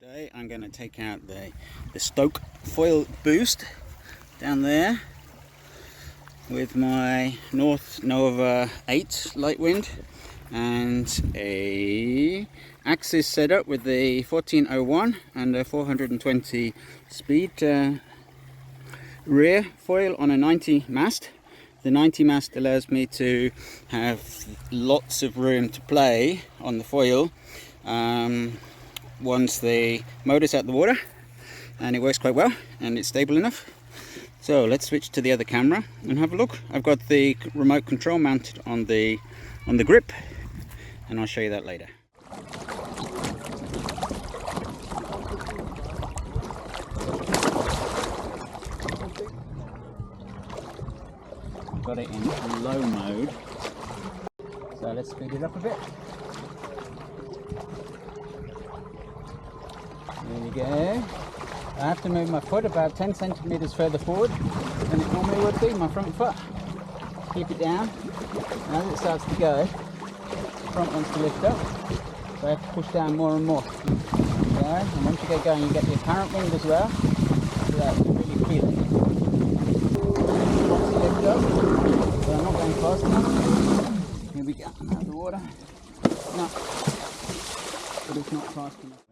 Today I'm going to take out the Stoke Foil Boost down there with my North Nova 8 LightWind and a axis setup with the 1401 and a 420 speed rear foil on a 90 mast. The 90 mast allows me to have lots of room to play on the foil once the motor's out the water, and it works quite well and it's stable enough. So let's switch to the other camera and have a look. I've got the remote control mounted on the grip, and I'll show you that later. I've got it in low mode, so let's speed it up a bit. There we go. I have to move my foot about 10 centimeters further forward than it normally would be, my front foot. Keep it down, and as it starts to go, the front wants to lift up, so I have to push down more and more. Okay. And once you get going, you get the apparent wind as well, so that you really feel it. Once you lift up, but I'm not going fast enough. Here we go, out of the water. No, but it's not fast enough.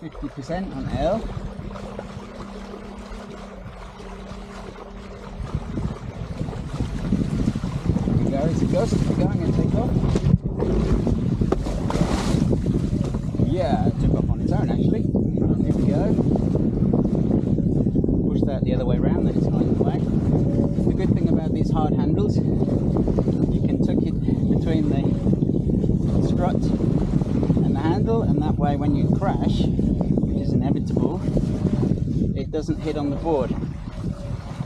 50% on L. There we go, as it goes, keep going and take off. Yeah, it took off on its own actually. There we go. Push that the other way around, then it's not in the way. The good thing about these hard handles, you can tuck it between the strut and the handle, and that way when you crash, which is inevitable, it doesn't hit on the board,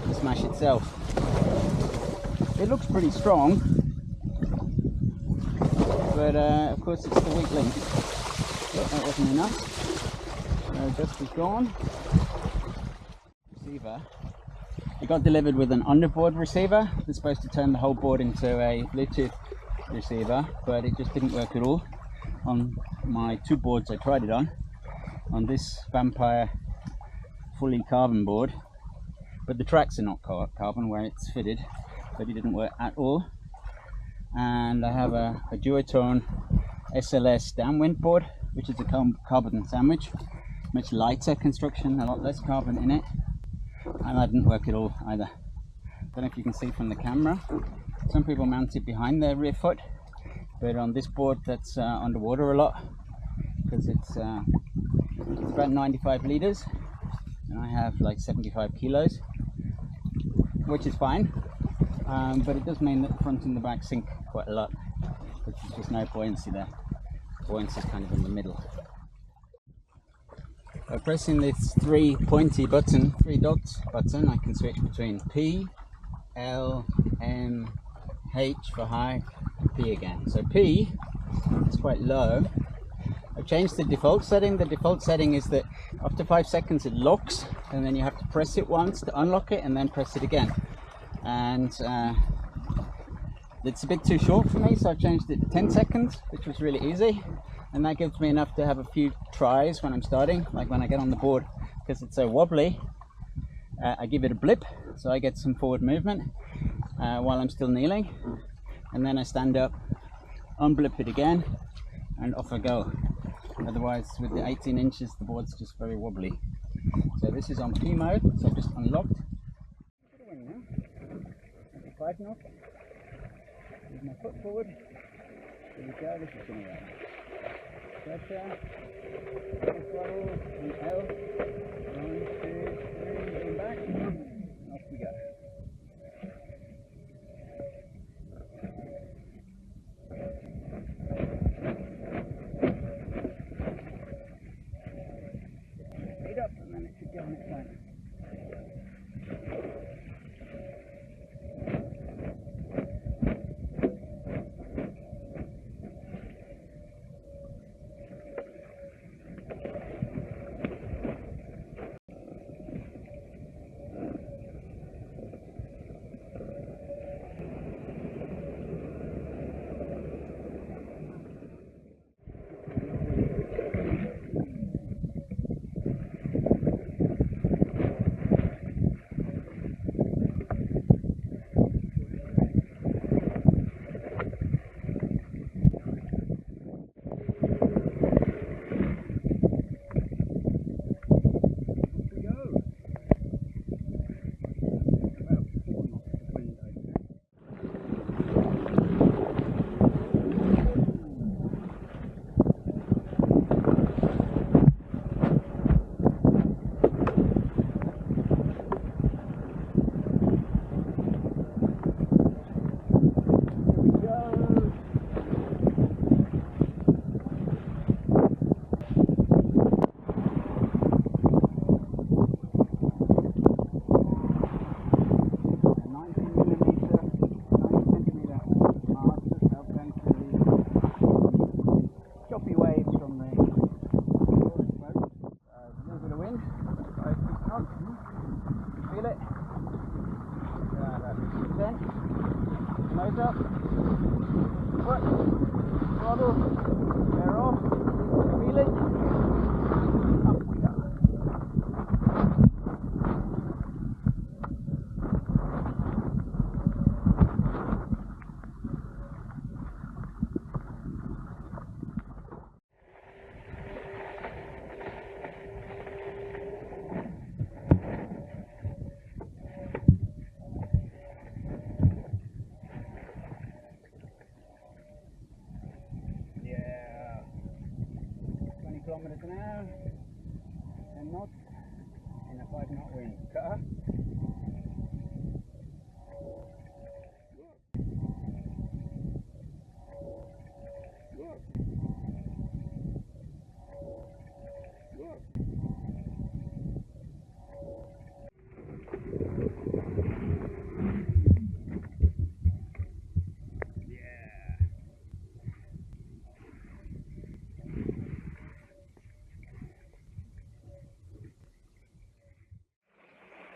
the smash itself. It looks pretty strong, but of course it's the weak link. Oh, that wasn't enough. So dust is gone. Receiver. It got delivered with an underboard receiver. It's supposed to turn the whole board into a Bluetooth receiver, but it just didn't work at all on my two boards I tried it on this Vampire fully carbon board, but the tracks are not carbon where it's fitted, but it didn't work at all. And I have a duotone SLS downwind board, which is a carbon sandwich, much lighter construction, a lot less carbon in it, and that didn't work at all either. Don't know if you can see from the camera, some people mount it behind their rear foot, but on this board that's underwater a lot, because it's about 95 liters and I have like 75 kilos, which is fine, but it does mean that the front and the back sink quite a lot, because there's just no buoyancy there. Buoyancy is kind of in the middle. By pressing this three dots button, I can switch between P, L, M, H for high, and P again. So P is quite low. I've changed the default setting. The default setting is that after 5 seconds it locks, and then you have to press it once to unlock it and then press it again. And it's a bit too short for me, so I've changed it to 10 seconds, which was really easy. And that gives me enough to have a few tries when I'm starting, like when I get on the board, because it's so wobbly. I give it a blip, so I get some forward movement while I'm still kneeling. And then I stand up, unblip it again, and off I go. Otherwise, with the 18 inches, the board's just very wobbly. So this is on P mode, so I've just unlocked. 5 knots. Move my foot forward. There we go, this is going to work. Gotcha. Throttle, and L. 1, 2, 3, and back. Off we go. Speed up, and then it should go on its own. kilometers an hour, 10 knots, in a 5-knot wind. Cutter.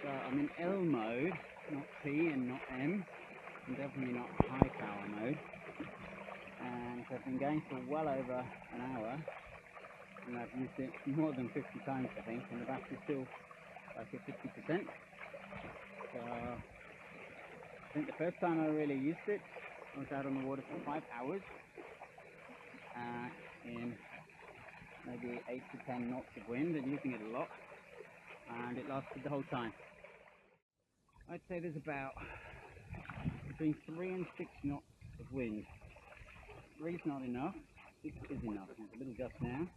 So I'm in L mode, not P and not M, and definitely not high power mode. And I've been going for well over an hour, and I've used it more than 50 times I think, and the battery's still like at 50%. So I think the first time I really used it, I was out on the water for 5 hours in maybe 8 to 10 knots of wind, and using it a lot, and it lasted the whole time. I'd say there's about between 3 and 6 knots of wind. 3 is not enough, 6 is enough. There's a little gust now.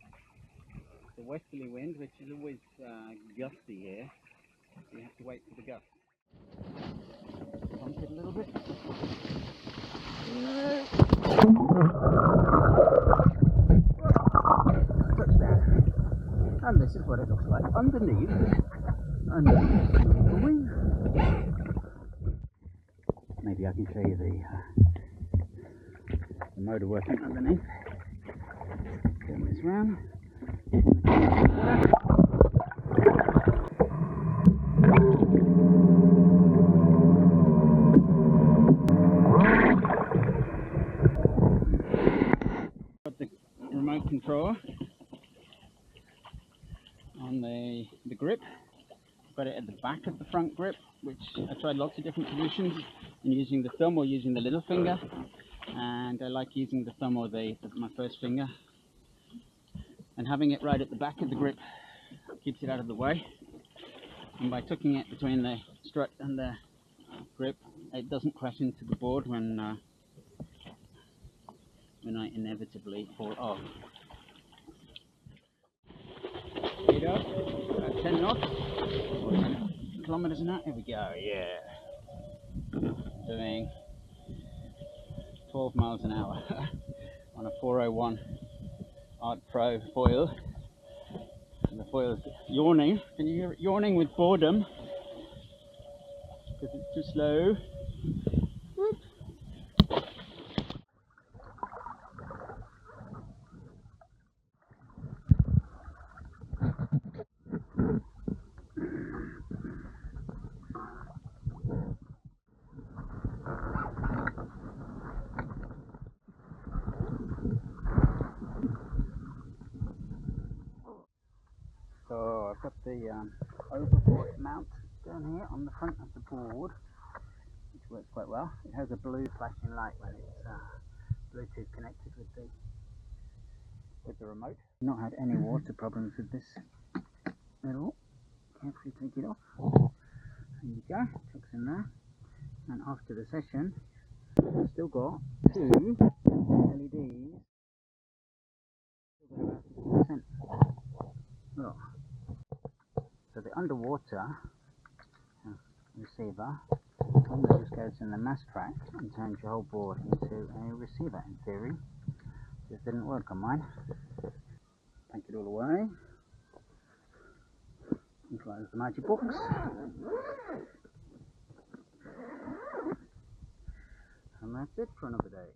It's a westerly wind, which is always gusty here, so you have to wait for the gust. Pump it a little bit. Touchdown. And this is what it looks like underneath the wing. Maybe I can show you the motor working underneath. Turn this round. Got the remote control on the grip. Got it at the back of the front grip, which I tried lots of different positions, and using the thumb or using the little finger, and I like using the thumb or my first finger, and having it right at the back of the grip keeps it out of the way, and by tucking it between the strut and the grip it doesn't crash into the board when I inevitably fall off. Speed up, about 10 knots, or 10 kilometers an hour. Here we go, yeah. Doing 12 miles an hour on a 401 Art Pro foil. And the foil's yawning. Can you hear it yawning with boredom? Because it's too slow. Whoop. So I've got the overboard mount down here on the front of the board, which works quite well. It has a blue flashing light when it's Bluetooth connected with the remote. Not had any water problems with this at all. Carefully take it off. There you go, tucks in there. And after the session, I've still got 2 LEDs. Still got about 50%. Look. So the underwater receiver just goes in the mast track and turns your whole board into a receiver in theory. Just didn't work on mine. Take it all away. And close the magic box. And that's it for another day.